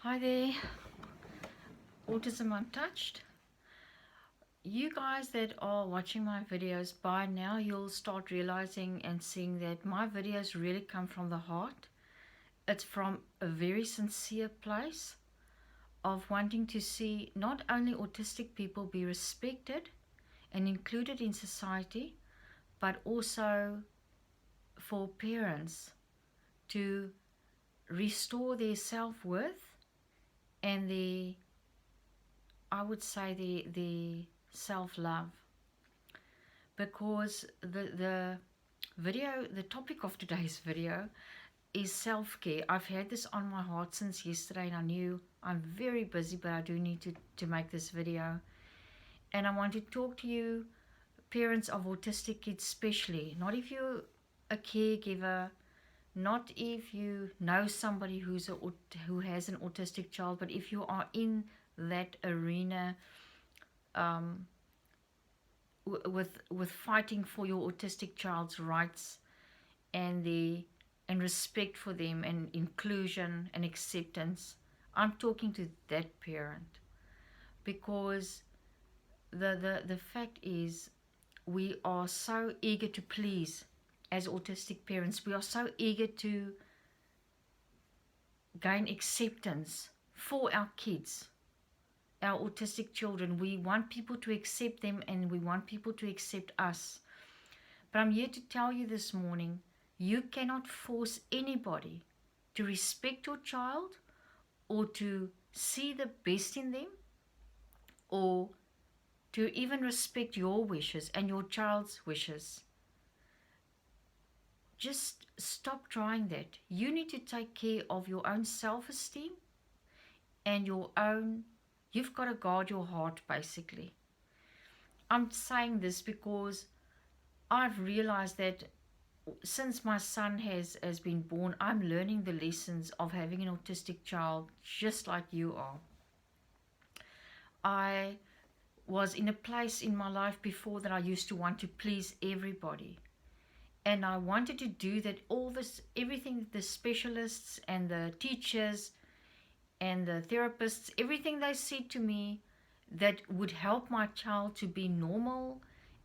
Hi there, Autism Untouched. You guys that are watching my videos, by now you'll start realizing and seeing that my videos really come from the heart. It's from a very sincere place of wanting to see not only autistic people be respected and included in society, but also for parents to restore their self-worth and I would say the self-love, because the topic of today's video is self-care. I've had this on my heart since yesterday, and I knew I'm very busy, but I do need to make this video. And I want to talk to you, parents of autistic kids especially, not if you're a caregiver, not if you know somebody who has an autistic child, but if you are in that arena, um, with fighting for your autistic child's rights and respect for them and inclusion and acceptance. I'm talking to that parent, because the fact is, we are so eager to please. As autistic parents, we are so eager to gain acceptance for our kids, our autistic children. We want people to accept them, and we want people to accept us. But I'm here to tell you this morning, you cannot force anybody to respect your child or to see the best in them or to even respect your wishes and your child's wishes. Just stop trying that. You need to take care of your own self-esteem and you've got to guard your heart, basically. I'm saying this because I've realized that since my son has been born, I'm learning the lessons of having an autistic child, just like you are. I was in a place in my life before that I used to want to please everybody. And I wanted to do that, everything, the specialists and the teachers and the therapists, everything they said to me that would help my child to be normal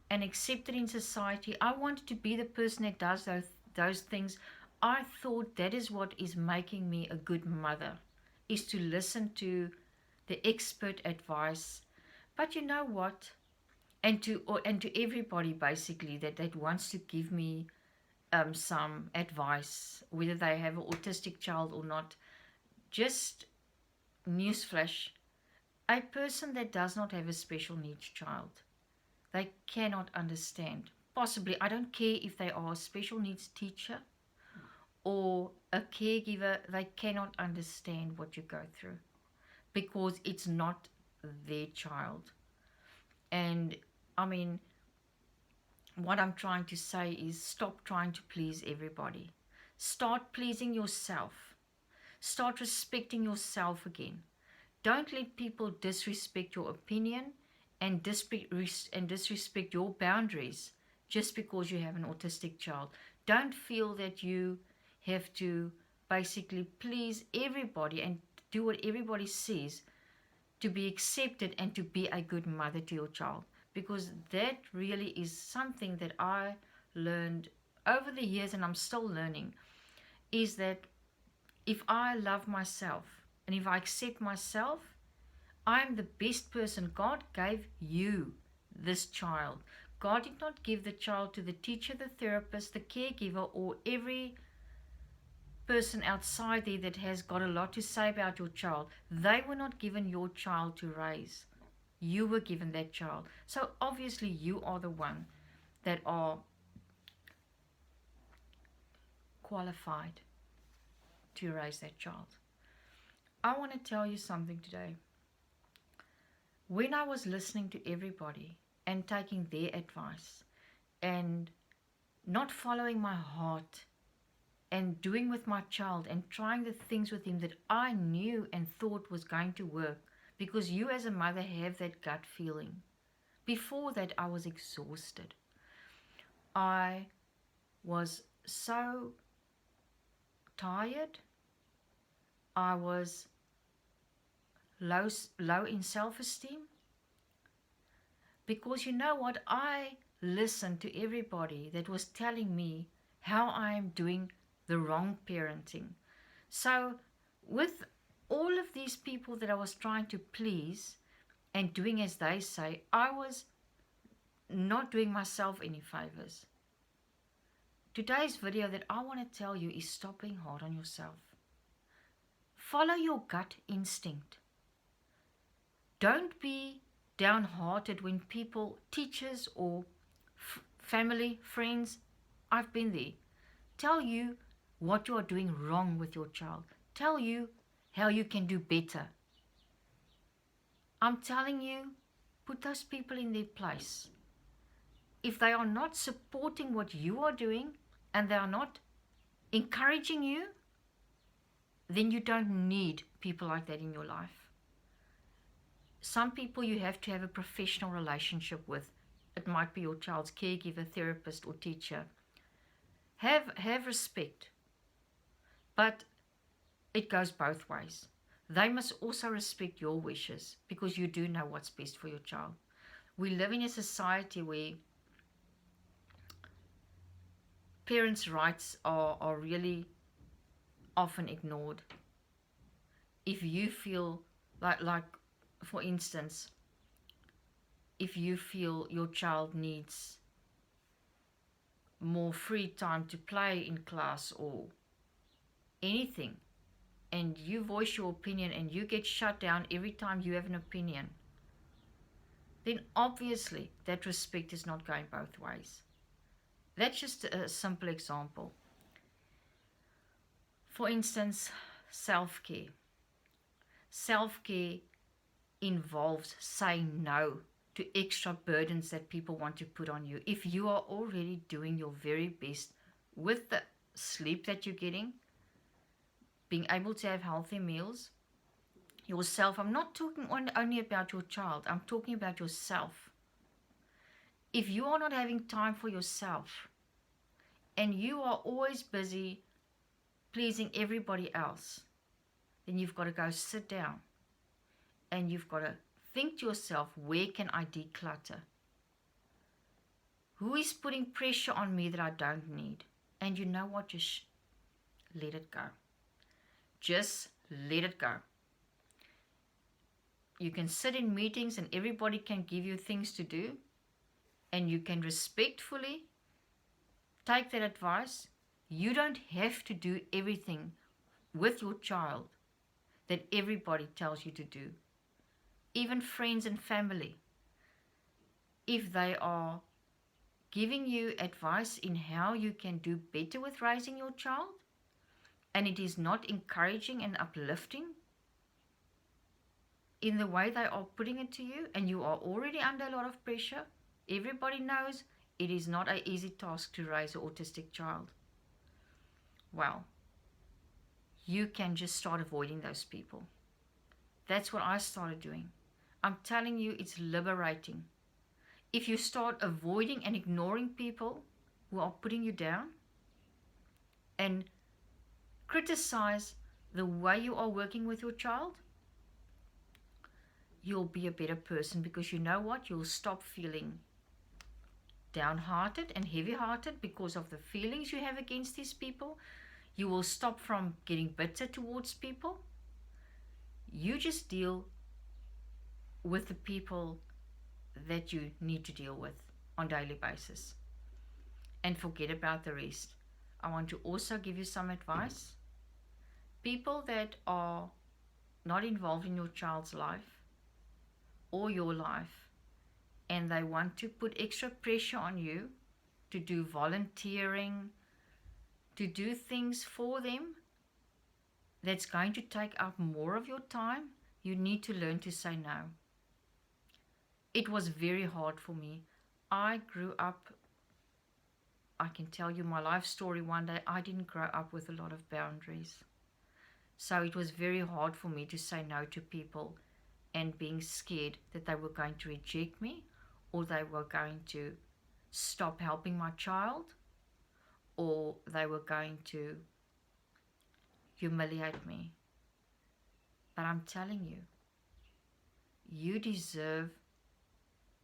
and accepted in society. I wanted to be the person that does those things. I thought that is what is making me a good mother, is to listen to the expert advice. But you know what? And to everybody basically that wants to give me some advice, whether they have an autistic child or not. Just newsflash: a person that does not have a special needs child, they cannot understand. Possibly, I don't care if they are a special needs teacher or a caregiver, they cannot understand what you go through because it's not their child. And I mean, what I'm trying to say is, stop trying to please everybody. Start pleasing yourself. Start respecting yourself again. Don't let people disrespect your opinion and disrespect your boundaries just because you have an autistic child. Don't feel that you have to basically please everybody and do what everybody says to be accepted and to be a good mother to your child, because that really is something that I learned over the years, and I'm still learning, is that if I love myself and if I accept myself, I'm the best person. God gave you this child. God did not give the child to the teacher, the therapist, the caregiver, or every person outside there that has got a lot to say about your child. They were not given your child to raise. You were given that child. So obviously you are the one that are qualified to raise that child. I want to tell you something today. When I was listening to everybody and taking their advice and not following my heart and doing with my child and trying the things with him that I knew and thought was going to work, because you as a mother have that gut feeling. Before that, I was exhausted. I was so tired. I was low in self-esteem? Because you know what? I listened to everybody that was telling me how I am doing the wrong parenting. So, with all of these people that I was trying to please and doing as they say, I was not doing myself any favors. Today's video that I want to tell you is stop being hard on yourself. Follow your gut instinct. Don't be downhearted when people, teachers or family, friends, I've been there, tell you what you are doing wrong with your child. Tell you how you can do better. I'm telling you, put those people in their place. If they are not supporting what you are doing and they are not encouraging you, then you don't need people like that in your life. Some people you have to have a professional relationship with. It might be your child's caregiver, therapist, or teacher. Have respect. But it goes both ways. They must also respect your wishes because you do know what's best for your child. We live in a society where parents' rights are really often ignored. If you feel like for instance, if you feel your child needs more free time to play in class or anything, and you voice your opinion and you get shut down every time you have an opinion, then obviously that respect is not going both ways. That's just a simple example. For instance, self-care. Self-care involves saying no to extra burdens that people want to put on you. If you are already doing your very best with the sleep that you're getting, being able to have healthy meals, yourself, I'm not talking only about your child, I'm talking about yourself. If you are not having time for yourself and you are always busy pleasing everybody else, then you've got to go sit down and you've got to think to yourself, where can I declutter? Who is putting pressure on me that I don't need? And you know what? Just let it go. Just let it go. You can sit in meetings and everybody can give you things to do, and you can respectfully take that advice. You don't have to do everything with your child that everybody tells you to do. Even friends and family, if they are giving you advice in how you can do better with raising your child, and it is not encouraging and uplifting in the way they are putting it to you, and you are already under a lot of pressure, everybody knows it is not an easy task to raise an autistic child. Well, you can just start avoiding those people. That's what I started doing. I'm telling you, it's liberating. If you start avoiding and ignoring people who are putting you down and criticize the way you are working with your child, you'll be a better person, because you know what? You'll stop feeling downhearted and heavy-hearted because of the feelings you have against these people. You will stop from getting bitter towards people. You just deal with the people that you need to deal with on a daily basis and forget about the rest. I want to also give you some advice. People that are not involved in your child's life or your life, and they want to put extra pressure on you to do volunteering, to do things for them that's going to take up more of your time, you need to learn to say no. It was very hard for me. I grew up, I can tell you my life story one day, I didn't grow up with a lot of boundaries. So it was very hard for me to say no to people, and being scared that they were going to reject me, or they were going to stop helping my child, or they were going to humiliate me. But I'm telling you, you deserve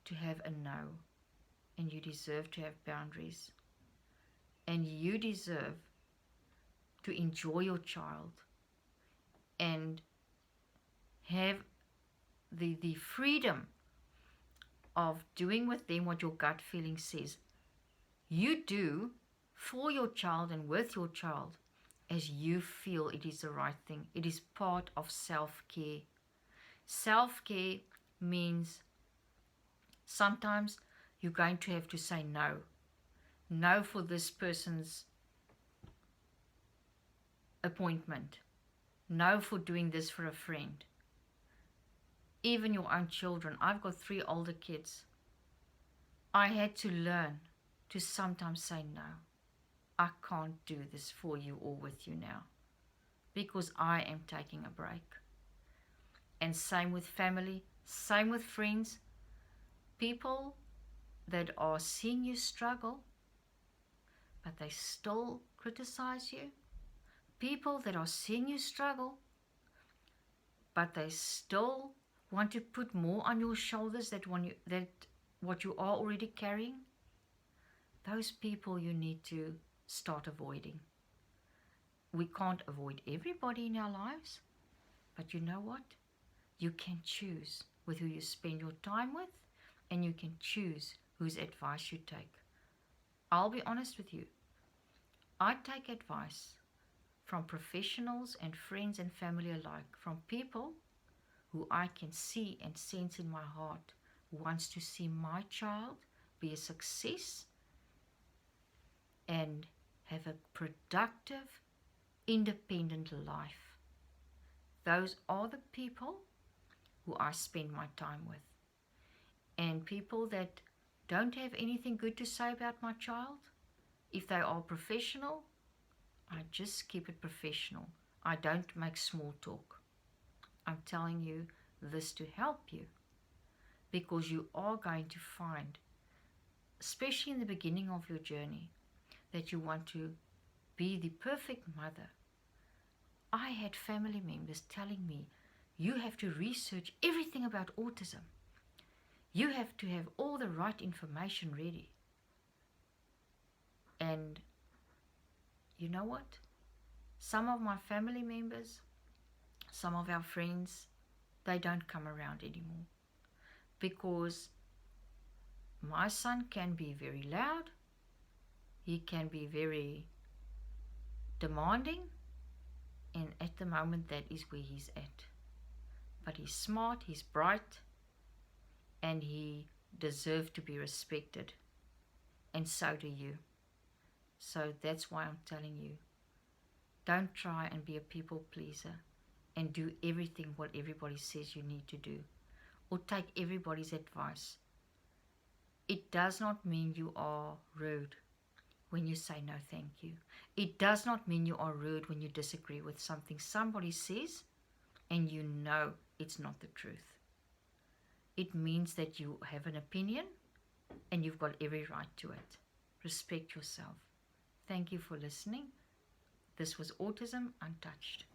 to have a no, and you deserve to have boundaries, and you deserve to enjoy your child and have the freedom of doing with them what your gut feeling says. You do for your child and with your child as you feel it is the right thing. It is part of self-care. Self-care means sometimes you're going to have to say no. No for this person's appointment. No for doing this for a friend. Even your own children. I've got 3 older kids. I had to learn to sometimes say no. I can't do this for you or with you now because I am taking a break. And same with family, same with friends. People that are seeing you struggle, but they still criticize you. People that are seeing you struggle, but they still want to put more on your shoulders that what you are already carrying. Those people you need to start avoiding. We can't avoid everybody in our lives, but you know what? You can choose with who you spend your time with, and you can choose whose advice you take. I'll be honest with you. I take advice from professionals and friends and family alike, from people who I can see and sense in my heart wants to see my child be a success and have a productive, independent life. Those are the people who I spend my time with. And people that don't have anything good to say about my child, if they are professional, I just keep it professional. I don't make small talk. I'm telling you this to help you, because you are going to find, especially in the beginning of your journey, that you want to be the perfect mother. I had family members telling me, you have to research everything about autism. You have to have all the right information ready. And you know what? Some of my family members, some of our friends, they don't come around anymore. Because my son can be very loud. He can be very demanding. And at the moment, that is where he's at. But he's smart, he's bright, and he deserves to be respected. And so do you. So that's why I'm telling you, don't try and be a people pleaser and do everything what everybody says you need to do, or take everybody's advice. It does not mean you are rude when you say no thank you. It does not mean you are rude when you disagree with something somebody says and you know it's not the truth. It means that you have an opinion and you've got every right to it. Respect yourself. Thank you for listening. This was Autism Untouched.